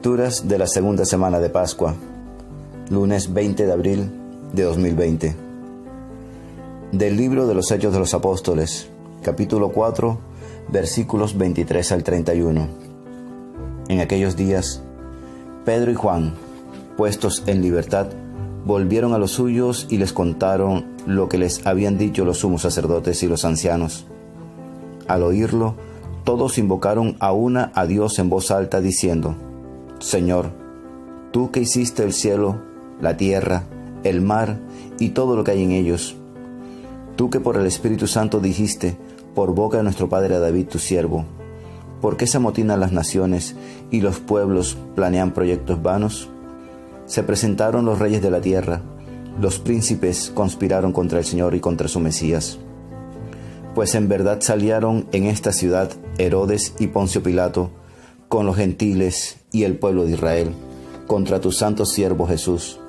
Lecturas de la segunda semana de Pascua, lunes 20 de abril de 2020. Del libro de los Hechos de los Apóstoles, capítulo 4, versículos 23 al 31. En aquellos días, Pedro y Juan, puestos en libertad, volvieron a los suyos y les contaron lo que les habían dicho los sumos sacerdotes y los ancianos. Al oírlo, todos invocaron a una a Dios en voz alta, diciendo: Señor, tú que hiciste el cielo, la tierra, el mar y todo lo que hay en ellos, tú que por el Espíritu Santo dijiste por boca de nuestro padre David tu siervo, ¿por qué se amotinan las naciones y los pueblos planean proyectos vanos? Se presentaron los reyes de la tierra, los príncipes conspiraron contra el Señor y contra su Mesías. Pues en verdad salieron en esta ciudad Herodes y Poncio Pilato con los gentiles y el pueblo de Israel contra tu santo siervo Jesús,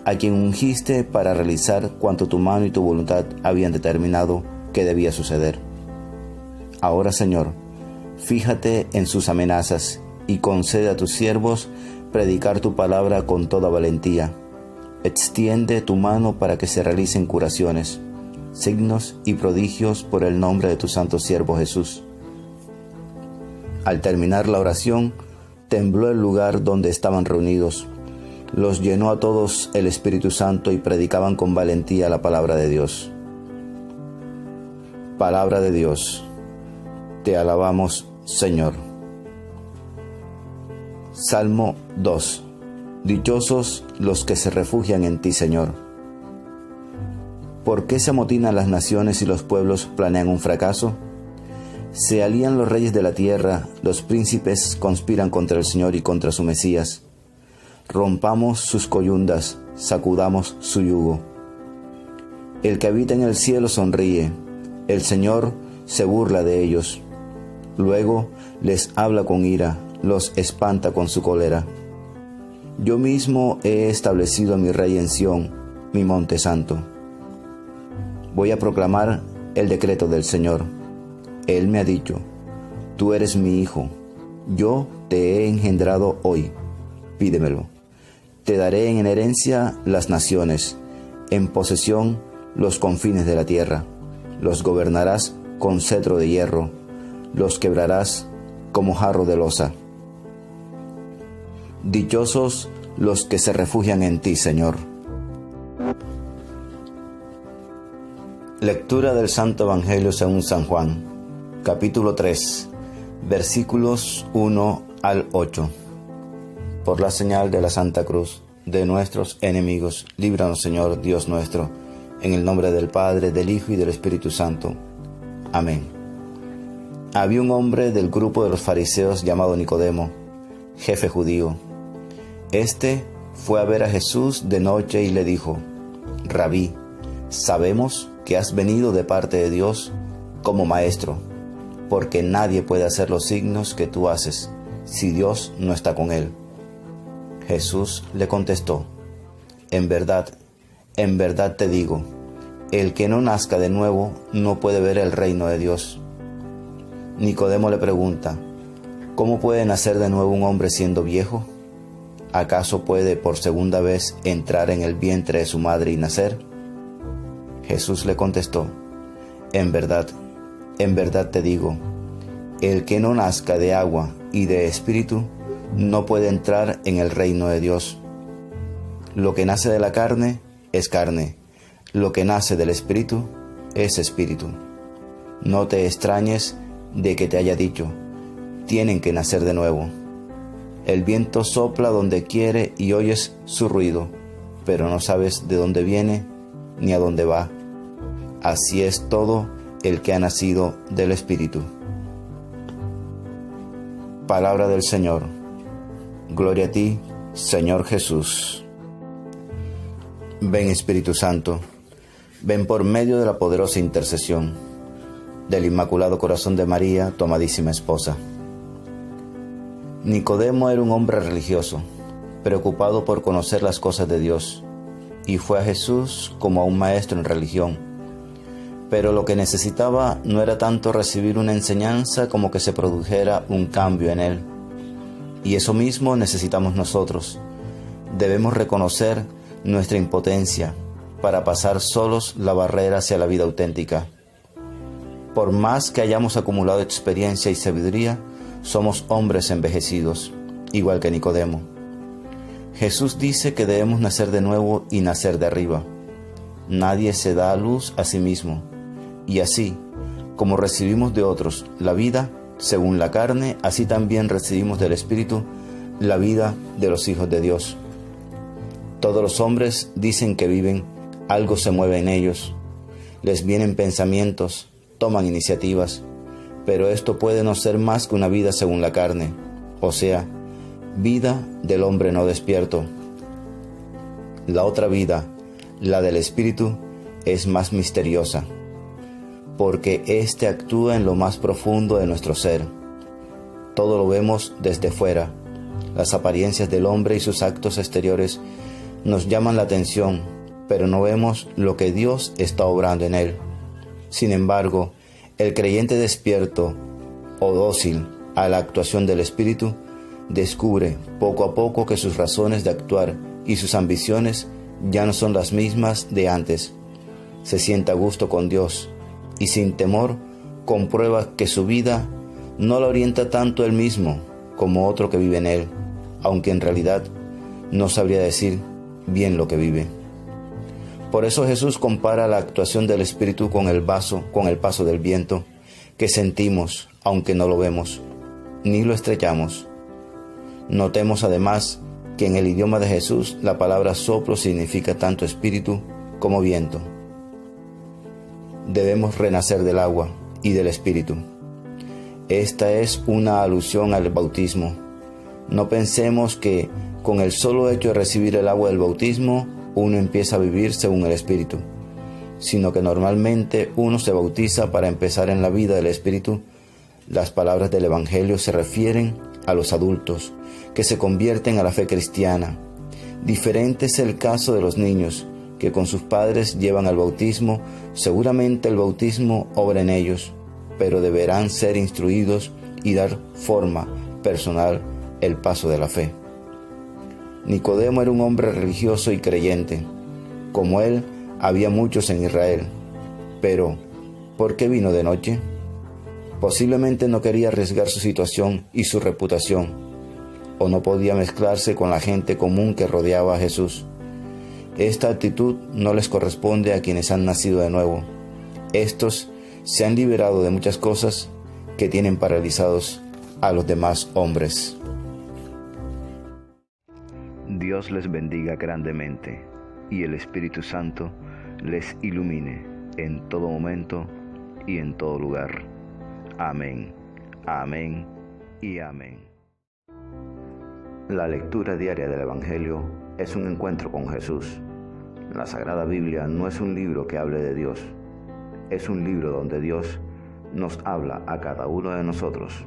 a quien ungiste para realizar cuanto tu mano y tu voluntad habían determinado que debía suceder. Ahora, Señor, fíjate en sus amenazas y concede a tus siervos predicar tu palabra con toda valentía. Extiende tu mano para que se realicen curaciones, signos y prodigios por el nombre de tu santo siervo Jesús. Al terminar la oración, tembló el lugar donde estaban reunidos. Los llenó a todos el Espíritu Santo y predicaban con valentía la palabra de Dios. Palabra de Dios. Te alabamos, Señor. Salmo 2. Dichosos los que se refugian en ti, Señor. ¿Por qué se amotinan las naciones y los pueblos planean un fracaso? Se alían los reyes de la tierra, los príncipes conspiran contra el Señor y contra su Mesías. Rompamos sus coyundas, sacudamos su yugo. El que habita en el cielo sonríe, el Señor se burla de ellos. Luego les habla con ira, los espanta con su cólera. Yo mismo he establecido a mi rey en Sión, mi monte santo. Voy a proclamar el decreto del Señor. Él me ha dicho: tú eres mi hijo, yo te he engendrado hoy, pídemelo. Te daré en herencia las naciones, en posesión los confines de la tierra. Los gobernarás con cetro de hierro, los quebrarás como jarro de loza. Dichosos los que se refugian en ti, Señor. Lectura del Santo Evangelio según San Juan, capítulo 3, versículos 1 al 8. Por la señal de la Santa Cruz de nuestros enemigos, líbranos, Señor Dios nuestro, en el nombre del Padre, del Hijo y del Espíritu Santo. Amén. Había un hombre del grupo de los fariseos llamado Nicodemo, jefe judío. Este fue a ver a Jesús de noche y le dijo: Rabí, sabemos que has venido de parte de Dios como maestro, porque nadie puede hacer los signos que tú haces si Dios no está con él. Jesús le contestó: en verdad te digo, el que no nazca de nuevo no puede ver el reino de Dios. Nicodemo le pregunta: ¿cómo puede nacer de nuevo un hombre siendo viejo? ¿Acaso puede por segunda vez entrar en el vientre de su madre y nacer? Jesús le contestó: en verdad te digo, el que no nazca de agua y de espíritu no puede entrar en el reino de Dios. Lo que nace de la carne es carne, lo que nace del espíritu es espíritu. No te extrañes de que te haya dicho: tienen que nacer de nuevo. El viento sopla donde quiere y oyes su ruido, pero no sabes de dónde viene ni a dónde va. Así es todo el que ha nacido del Espíritu. Palabra del Señor. Gloria a ti, Señor Jesús. Ven, Espíritu Santo, ven por medio de la poderosa intercesión del Inmaculado Corazón de María, tu amadísima esposa. Nicodemo era un hombre religioso, preocupado por conocer las cosas de Dios, y fue a Jesús como a un maestro en religión. Pero lo que necesitaba no era tanto recibir una enseñanza como que se produjera un cambio en él. Y eso mismo necesitamos nosotros. Debemos reconocer nuestra impotencia para pasar solos la barrera hacia la vida auténtica. Por más que hayamos acumulado experiencia y sabiduría, somos hombres envejecidos, igual que Nicodemo. Jesús dice que debemos nacer de nuevo y nacer de arriba. Nadie se da a luz a sí mismo, y así, como recibimos de otros la vida según la carne, así también recibimos del Espíritu la vida de los hijos de Dios. Todos los hombres dicen que viven, algo se mueve en ellos, les vienen pensamientos, toman iniciativas, pero esto puede no ser más que una vida según la carne, o sea, vida del hombre no despierto. La otra vida, la del Espíritu, es más misteriosa, porque éste actúa en lo más profundo de nuestro ser. Todo lo vemos desde fuera. Las apariencias del hombre y sus actos exteriores nos llaman la atención, pero no vemos lo que Dios está obrando en él. Sin embargo, el creyente despierto o dócil a la actuación del Espíritu descubre poco a poco que sus razones de actuar y sus ambiciones ya no son las mismas de antes. Se siente a gusto con Dios y sin temor comprueba que su vida no la orienta tanto él mismo como otro que vive en él, aunque en realidad no sabría decir bien lo que vive. Por eso Jesús compara la actuación del Espíritu con el paso del viento que sentimos, aunque no lo vemos, ni lo estrechamos. Notemos además que en el idioma de Jesús la palabra soplo significa tanto espíritu como viento. Debemos renacer del agua y del Espíritu. Esta es una alusión al bautismo. No pensemos que con el solo hecho de recibir el agua del bautismo uno empieza a vivir según el Espíritu, sino que normalmente uno se bautiza para empezar en la vida del Espíritu. Las palabras del Evangelio se refieren a los adultos que se convierten a la fe cristiana. Diferente es el caso de los niños que con sus padres llevan al bautismo. Seguramente el bautismo obra en ellos, pero deberán ser instruidos y dar forma personal el paso de la fe. Nicodemo era un hombre religioso y creyente. Como él, había muchos en Israel. Pero, ¿por qué vino de noche? Posiblemente no quería arriesgar su situación y su reputación, o no podía mezclarse con la gente común que rodeaba a Jesús. Esta actitud no les corresponde a quienes han nacido de nuevo. Estos se han liberado de muchas cosas que tienen paralizados a los demás hombres. Dios les bendiga grandemente y el Espíritu Santo les ilumine en todo momento y en todo lugar. Amén, amén y amén. La lectura diaria del Evangelio es un encuentro con Jesús. La Sagrada Biblia no es un libro que hable de Dios, es un libro donde Dios nos habla a cada uno de nosotros.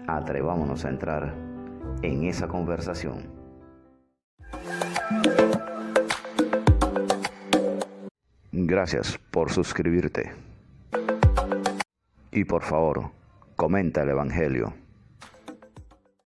Atrevámonos a entrar en esa conversación. Gracias por suscribirte. Y por favor, comenta el Evangelio.